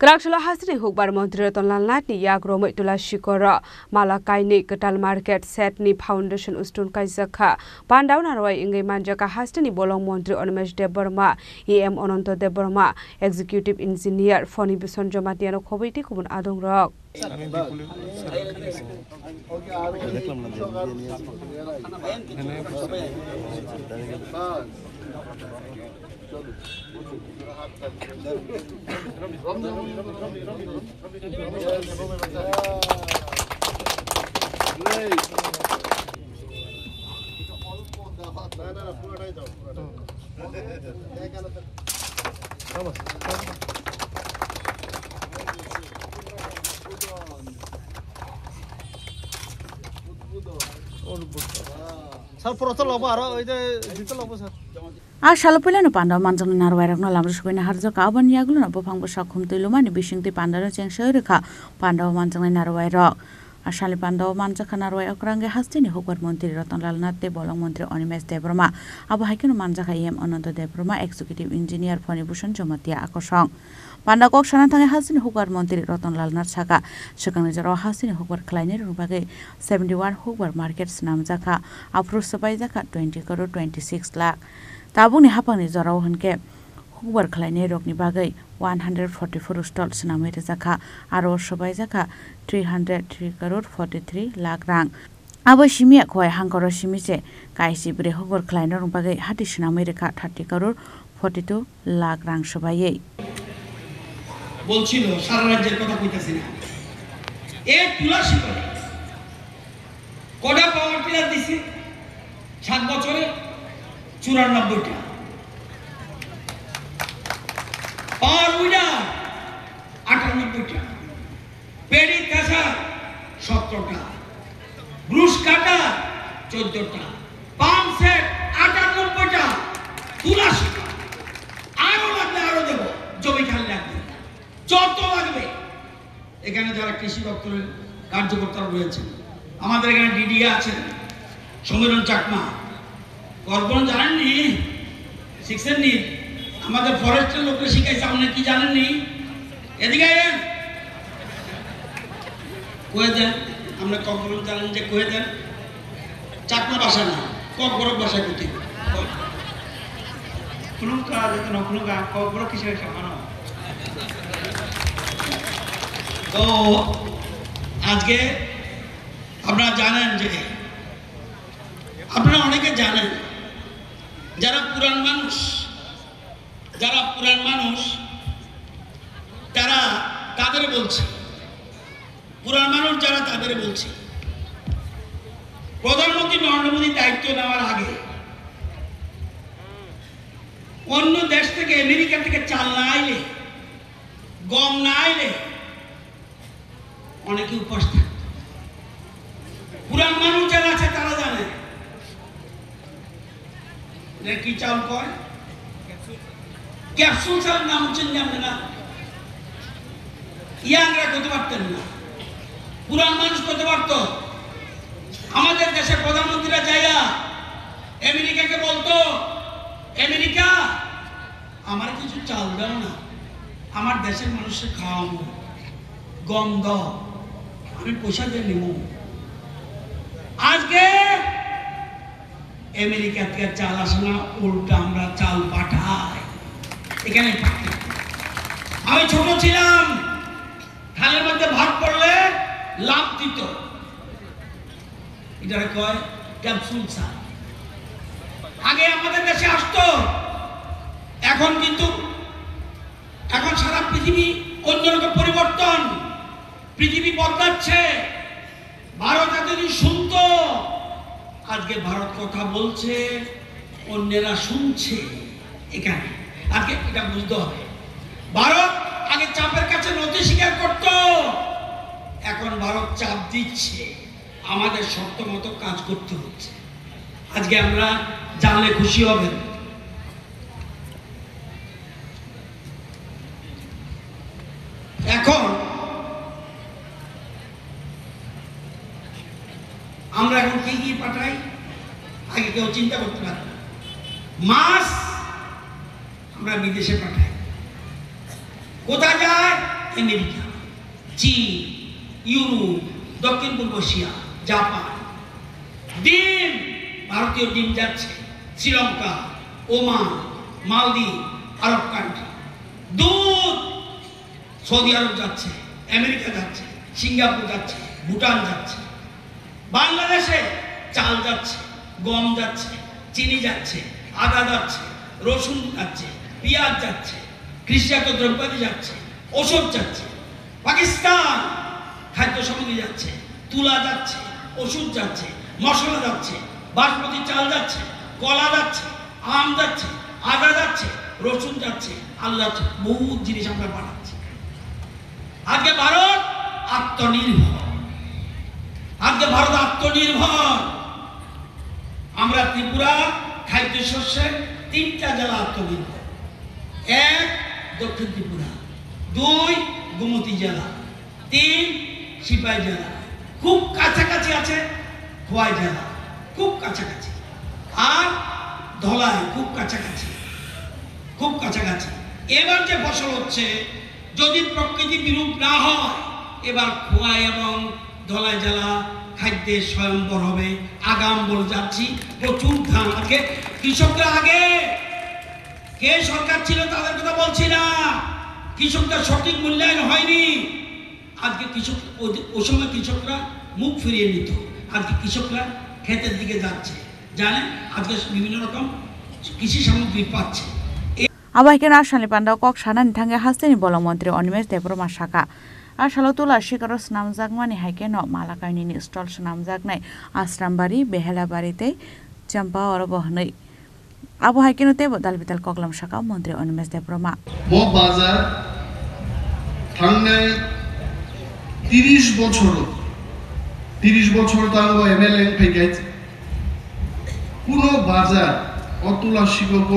Kerakshula hasri hukbar Montreal Tonlan Latni yak romoi tula shikora Malakai ni Ketal Market Set ni Foundation Ustun Kaisakha Pandau narwai ingai manjaka hastani bolong Montreal Onemesh Deborma EM Ononto Deborma Executive Engineer Foni Bison Jomatiano Kobiti Kubun Adong Rock Shalopulano Panda Manzan Narway no Lamsquin Harzoka, when Yaguna Bopang Shakum to Lumani, Bishing the Panda Cheng Sherika, Panda Manzan Narway Rock. Ashali Panda Manzakanarway Okrange Hastini Hooper Monti Rotan Lalnate Bolong Montre Onimes Debroma, Abahakin Manzaka Yem Ononto Debroma, Executive Engineer Fonibushan Jomatia Akosong. Panda Kok Shanatang Hasin Hooper Monti Rotan Lalnat Saka, Shakanizaro Hasin Hooper Kleiner Rubage, 71 Hooper Markets Namzaka, approved Sabaizaka 20 crore 26 lakh. Tabuni Hapani Zoro Hanke. Hooper Kleiner Rokni Bagay 144 stalls Namere Zaka, Aro Shobai Zaka 303 crore 43 lakh rang. Abo Shimia Koi Hankoro Shimise, Kaisi Bre Hooper Kleiner Bagay Hatish America 30 crore 42 lakh rang Shobaye. বলছিল সারা রাজ্যের কথা কইতাছি না এক তুলাসী করে Coda power tiller দিছে 7 বছরে 94টা পাওয়ার weeder 98টা paddy কাঁচা 17টা ব্রুশ কাটা 14টা পাম্প সেট 98টা তুলাসী আরো লাগবে আরো দেব জমি খালি লাগবে যত লাগবে এখানে যারা কৃষি দপ্তরের কার্যকর্তারা রয়েছেন আমাদের এখানে ডিডিএ আছেন সমীরণ চাকমা কর্পণ জানেননি শিখছেননি আমাদের ফরেস্টের লোকরা শিখাইছে আপনি কি জানেননি এদিকে আইন কয়ে দেন আমরা কর্পণ জানেন যে কয়ে দেন চাকমা ভাষা না কর্পণ ভাষা কোথায় কোনো কাজ কোনো কর্পণ কিসের সমান তো আজকে আপনারা জানেন যে আপনারা অনেকে জানেন যারা পুরান মানুষ তারা তাদের বলছে পুরান মানুষ যারা তাদের বলছে প্রধানমন্ত্রী নরেন্দ্র মোদী দায়িত্ব নেওয়ার আগে অন্য দেশ থেকে আমেরিকা থেকে চাল না আইলে গম না আইলে অনেকে উপাস থাকত পুরান মানুষ যারা আছে তারা জানে কি চাল কয় ক্যাপসুল চাল নাম হচ্ছেন জানেন না ইয়াংরা করতে পারতেন না পুরান মানুষ করতে পারত আমাদের দেশের প্রধানমন্ত্রীরা যাইয়া আমেরিকাকে বলতো আমেরিকা আমার কিছু চাল দাও না আমার দেশের মানুষের খাওয়াবো গম দাও আমি পয়সা দিয়ে নিব আজকে আমেরিকা থেকে চাল আসে না উল্টা আমরা চাল পাঠাই এখানে আমি ছোট ছিলাম থালের মধ্যে ভাত পড়লে লাভ দিত এটারে কয় ক্যাপসুল চাল আগে আমাদের দেশে আসতো এখন কিন্তু এখন সারা পৃথিবী অন্যরকম পরিবর্তন পৃথিবী বদলাচ্ছে ভারত এতদিন শুনতো আজকে ভারত কথা বলছে অন্যেরা শুনছে এখানে আজকে এটা বুঝতে হবে ভারত আগে চাপের কাছে নথি স্বীকার করত এখন ভারত চাপ দিচ্ছে আমাদের শর্ত মতো কাজ করতে হচ্ছে আজকে আমরা জানলে খুশি হবেন এখন আমরা এখন কি পাঠাই আগে কেউ চিন্তা করতে পারে না মাছ আমরা বিদেশে পাঠাই কোথায় যায় আমেরিকা, চীন, ইউরোপ, দক্ষিণ পূর্ব এশিয়া, জাপান। ডিম, ভারতীয় ডিম যাচ্ছে শ্রীলঙ্কা, ওমান, মালদ্বীপ, আরব কান্ট্রি। দুধ সৌদি আরব যাচ্ছে, আমেরিকা যাচ্ছে, সিঙ্গাপুর যাচ্ছে, ভুটান যাচ্ছে। বাংলাদেশে চাল যাচ্ছে, গম যাচ্ছে, চিনি যাচ্ছে, আদা যাচ্ছে, রসুন যাচ্ছে, পেঁয়াজ যাচ্ছে, কৃষিজাত দ্রব্যাদি যাচ্ছে, ওষুধ যাচ্ছে। পাকিস্তান খাদ্য সামগ্রী যাচ্ছে, তুলা যাচ্ছে, ওষুধ যাচ্ছে, মশলা যাচ্ছে, বাসমতি চাল যাচ্ছে, কলা যাচ্ছে, আম যাচ্ছে, আদা যাচ্ছে, রসুন যাচ্ছে, আলু যাচ্ছে, বহু জিনিস আমরা বানাচ্ছি। আজকে ভারত আত্মনির্ভর, আজকে ভারত আত্মনির্ভর। আমরা ত্রিপুরা খাদ্যশস্যে 3টা জেলা আত্মনির্ভর। 1 দক্ষিণ ত্রিপুরা, 2 গোমতী জেলা, 3 সিপাহী জেলা, খুব কাছাকাছি আছে খোয়াই জেলা, খুব কাছাকাছি, আর ধলাই খুব কাছাকাছি, খুব কাছাকাছি। এবার যে ফসল হচ্ছে, যদি প্রকৃতি বিরূপ না হয়, এবার খোয়াই এবং ধলাই জেলা খাদ্যে স্বয়ম্বর হবে। আগাম বলে যাচ্ছি, প্রচুর ধান। আজকে কৃষকরা, আগে কে সরকার ছিল তাদের কথা বলছি না, কৃষকদের সঠিক মূল্যায়ন হয়নি। আজকে কৃষক, ওই সময় কৃষকরা মুখ ফিরিয়ে নিত, আজকে কৃষকরা ক্ষেতের দিকে যাচ্ছে, জানেন, আজকে বিভিন্ন রকম কৃষি সামগ্রী পাচ্ছে। আবাইকেন আসালি পান্ডাও কক সানানি থাঙ্গে হাস্তেনি বলমন্ত্রী অনিমেষ দেবরমা শাখা আসালো তুলা শিকারও স্নামজাগমানি হাইকেন মালাকাইনি স্টল স্নামজাগনাই আশ্রামবাড়ি বেহেলাবাড়িতে চাম্পা অরবহनै আবু হাইকেনতে বদাল বিতাল কগলাম শাখা মন্ত্রী অনিমেষ দেবরমা ম বাজার থাংনাই 30 বছর তাঙ্গ এমএলএ ফাইগাইছে কোনো বাজার অতুলা শিগক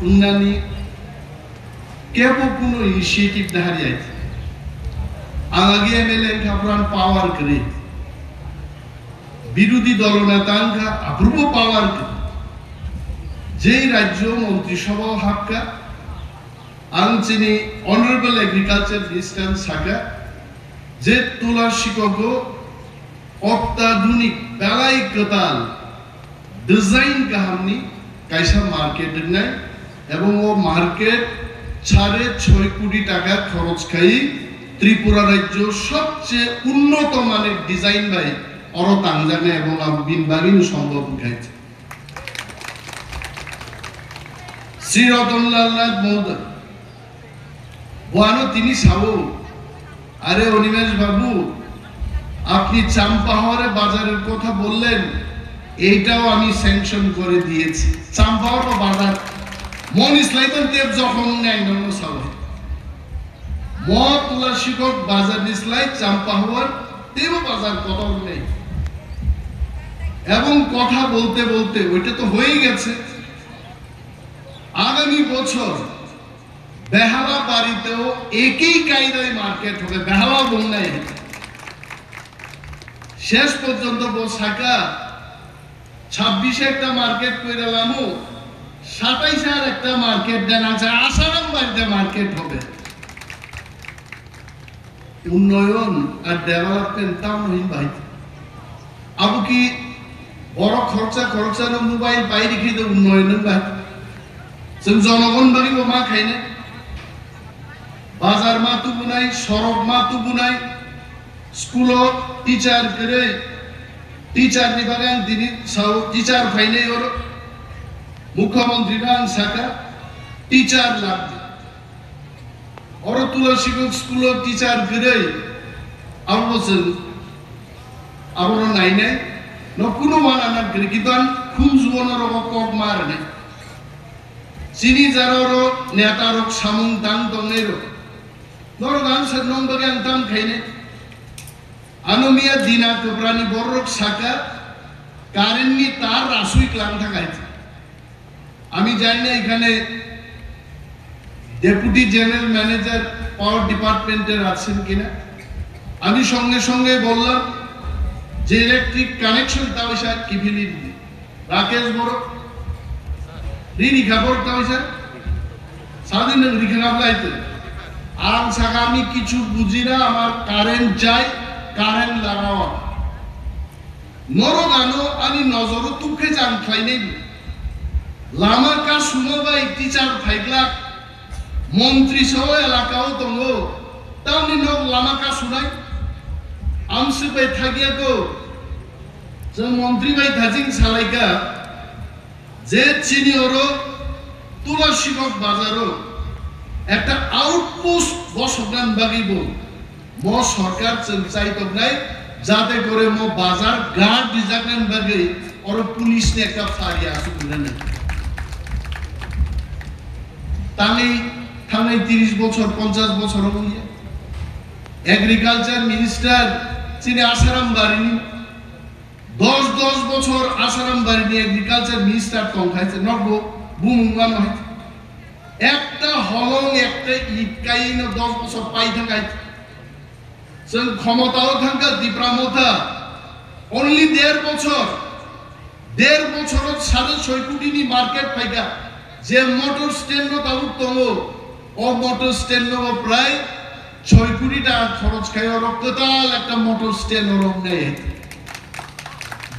উন্নানি কেবো কোনো ইনিশিয়েটিভ দেখারি আইছে আগে এমএলএ খাবরান পাওয়ার করে বিরোধী দলনেতাঙ্কা অপূর্ব পাওয়ার করে যেই রাজ্য মন্ত্রিসভা হাক্কা আংচিনি অনারেবল এগ্রিকালচার মিনিস্টার শাখা যে তুলা শিকক অত্যাধুনিক বেলাই কতাল ডিজাইন কাহামনি কাইসা মার্কেট নাই এবং ও মার্কেট 6.5 কোটি টাকা খরচ খাই ত্রিপুরা রাজ্য সবচেয়ে উন্নত মানের ডিজাইন বাই অর তাংজানে এবং বিনবাগিন সম্ভব খাইছে শ্রী রতনলাল নাথ মহোদয় ওয়ানো তিনি সাবো আরে অনিমেষ বাবু আপনি চাম্পাহাওয়ারে বাজারের কথা বললেন, এইটাও আমি স্যাংশন করে দিয়েছি। চাম্পাহাওয়ার বাজার মন ইসলাইতন তেব যখন একদম সাবো ম তুলা শিকক বাজার নিসলাই চাম্পাহাওয়ার তেব বাজার কত নেই এবং কথা বলতে বলতে ওইটা তো হয়ে গেছে। আগামী বছর বেহালা বাড়িতেও একই কায়দায় মার্কেট হবে, বেহালা বন্যায় শেষ পর্যন্ত বসাকা 26 একটা মার্কেট করে লামু 27 আর একটা মার্কেট দেন আছে আসারাম বাড়িতে মার্কেট হবে। উন্নয়ন আর ডেভেলপমেন্ট তাও নহিন ভাই আবু কি বড় খরচার মোবাইল পাই রেখে দে উন্নয়ন ভাই জনগণ বাড়িব মা খাই না বাজার মা তুবু নাই সড়ক মা তুবু নাই স্কুলত টিচার করে টিচার নিবাগান তিনি টিচার ফাইনে ওর মুখ্যমন্ত্রী গান শাখা টিচার লাগবে ওর তুলা শিক্ষক স্কুলত টিচার করে আবার বলছেন আবার নাই নাই ন কোনো মানানার করে কিন্তু খুব জীবনের কক মার নেই চিনি যার নেতার সামুং দান দনের ধরো গান সে নং বাগান দাম খাইনে আনুমিয়া দিনা কোবরানি বড় শাখা কারেন্টনি তার রাসুই ক্লাম থাকাইছে আমি জানি না এখানে ডেপুটি জেনারেল ম্যানেজার পাওয়ার ডিপার্টমেন্টের আছেন কিনা আমি সঙ্গে সঙ্গে বললাম যে ইলেকট্রিক কানেকশন তাও স্যার কি ফিলি রাকেশ বড় রিনি খাবার তাও স্যার সারাদিন রিখা গাবলাইতে আং সাকা আমি কিছু বুঝি না, আমার কারেন্ট চাই, কারেন্ট লাগাও নরগানো আমি নজর তুখে যান খাইনে লামা কা শুনবাই টিচার ফাইগলা মন্ত্রী সহ এলাকাও দङ তাওনি নক লামা কা শুনাই আমসে বাই থাকিয়াको जों মন্ত্রী বাই থাজিং সালাইকা যে চিনি ওরো তুলাসীগঞ্জ বাজারও একটা আউটপোস্ট বসগান বাগিব ম সরকার চাইতো নাই যাতে করে ম বাজার গার্ড দিজাগান বাগে ওর পুলিশ নে একটা ফারিয়া আসুন না থানাই 30 বছর 50 বছর হইয়া এগ্রিকালচার মিনিস্টার চিনি আসারাম বাড়িনি 10 বছর আসারাম বাড়িনি এগ্রিকালচার মিনিস্টার কম খাইছে নব বুমুঙ্গান হইছে একটা হলং একটা ইট কাইন 10 বছর পাই থাকাই जों ক্ষমতাও থাকা দিপ্রামতা অনলি 1.5 বছর 1.5 বছরত 6.5 কোটিনি মার্কেট পাইগা যে মোটর স্ট্যান্ড তাও দङ ও মোটর স্ট্যান্ড প্রায় 6 কোটি টাকা খরচ খায় রক্ততাল একটা মোটর স্ট্যান্ড রং নেই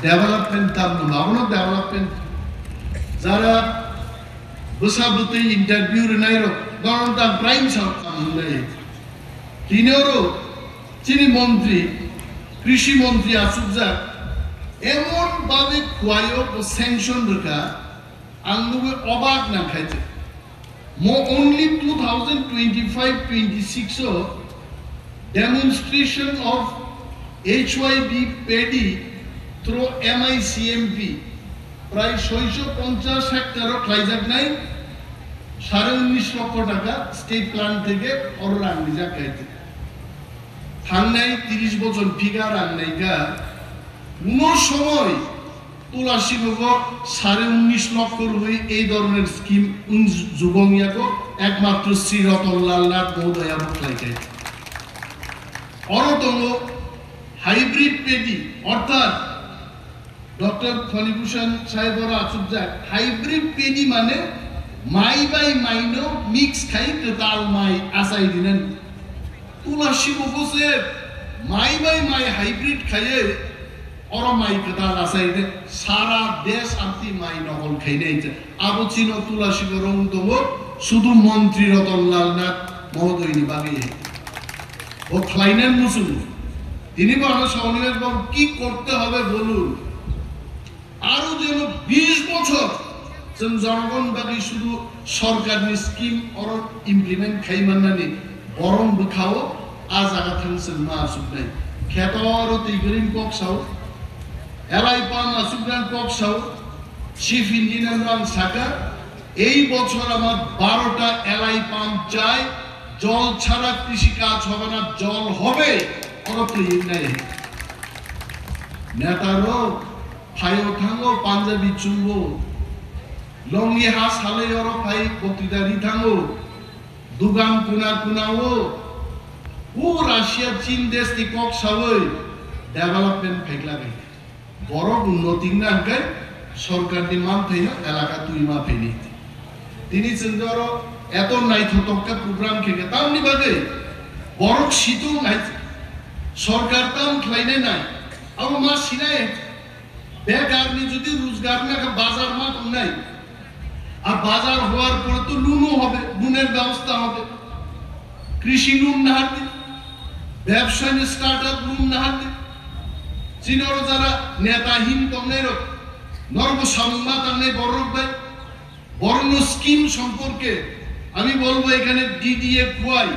ডেভেলপমেন্ট তাম ভাবনো ডেভেলপমেন্ট যারা বসাবতে ইন্টারভিউ নাইরো গণতা প্রাইম সরকার নেই তিনিরও চিনি মন্ত্রী কৃষি মন্ত্রী আসুকজা এমন ভাবে খুয়াইও স্যাংশন রেখা আঙ্গুবে অবাক না খাইছে মো only 2025-26 demonstration of HYB paddy through MICMP প্রায় 650 হেক্টর খাইজাক নাই 19.5 লক্ষ টাকা স্টেট প্ল্যান থেকে অররান নিজা খাইছে থাংনাই 30 বছর ফিগার আননাইগা কোন সময় তুলাসীগঞ্জ 19.5 লক্ষ হই এই ধরনের স্কিম যুগমিয়াকো একমাত্র শ্রী রতনলাল নাথ মহোদয়া বকলাইকাই অরতঙ্গ হাইব্রিড পেডি অর্থাৎ ডক্টর ফণিভূষণ সাহেবরা আচুজা হাইব্রিড পেডি মানে মাই বাই মাইনো মিক্স খাই তাল মাই আসাই দিনেন তুলাসীগঞ্জে মাই বাই মাই হাইব্রিড খাইয়ে और माई कथा लासाइने सारा देश आंती माई नकल खाइने आबो चिनो तुलसी गरम दङ শুধু মন্ত্রী রতনলাল নাথ মহোদয়নি বাগে ও খাইনেন মুসুল তিনি বলেন সনিবেশ বাবু কি করতে হবে বলুন আরো যেন 20 বছর জনগণ বাগে শুধু সরকারি স্কিম और ইমপ্লিমেন্ট খাইমাননানি বরং বখাও আজ আগা থাকছেন মা সুনাই খেতর তিগরিন কক সাউ এলাই পাম আসুগ্রান কক সাউ চিফ ইঞ্জিনিয়ার রাং সাকা এই বছর আমার 12টা এলাই পাম চাই জল ছাড়া কৃষি কাজ হবে না জল হবে অরপ্রিয় নাই নেতারো ফাইও থাঙ্গো পাঞ্জাবি চুঙ্গো লঙ্গি হাস হালে অর ফাই বক্তৃতারি থাঙ্গো দুগান কুনা কুনাও ও রাশিয়া চীন দেশ তি কক সাউই ডেভেলপমেন্ট ফাইগলা গাই বড় উন্নতি না গাই সরকারনি মান থাইনা এলাকা তুই মা ফেনি তিনি চন্দ্র এত নাই থতকা প্রোগ্রাম খেকে তামনি বাগে বড় শীত নাই সরকার তাম খাইনে নাই আর মা সিনাই বেকারনি যদি রোজগার না বাজার মা নাই আর বাজার হওয়ার পরে তো লুনও হবে লুনের ব্যবস্থা হবে কৃষি লুন না হাতে ব্যবসায় স্টার্টআপ লুন না হাতে চীনের যারা নেতাহীন তমনের নর্ম সামমা তামনে বড় ভাই বর্ণ স্কিম সম্পর্কে আমি বলবো এখানে ডিডিএ খুয়াই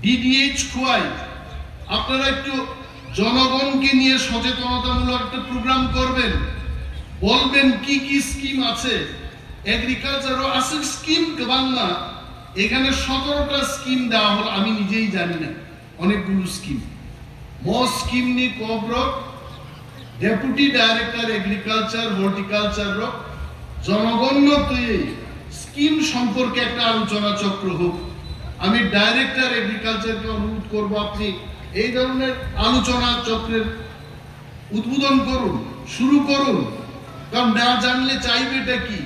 ডিডিএইচ খুয়াই আপনারা একটু জনগণকে নিয়ে সচেতনতামূলক একটা প্রোগ্রাম করবেন বলবেন কি কি স্কিম আছে এগ্রিকালচারও আছে স্কিম বাংলা এখানে 17টা স্কিম দেওয়া হলো আমি নিজেই জানি না অনেকগুলো স্কিম মো স্কিম নি কোব্র ডেপুটি ডাইরেক্টর এগ্রিকালচার হর্টিকালচার জনগণ তুই স্কিম সম্পর্কে একটা আলোচনা চক্র হোক আমি ডাইরেক্টর এগ্রিকালচারকে অনুরোধ করব আপনি এই ধরনের আলোচনা চক্রের উদ্বোধন করুন শুরু করুন কারণ না জানলে চাইবেটা কি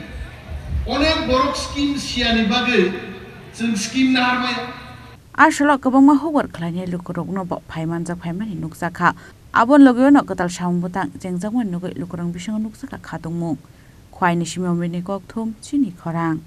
অনেক বড় স্কিম সিয়ানি বাগে স্কিম না হারমায় Arshalo kabangma howar khlani lukurok no bo phaiman jak phaimani nukjaka abon logyo no katal samubutang jengjangman nugoi lukurang bisang nukjaka khatungmung khwaini simamini kok thum chini khorang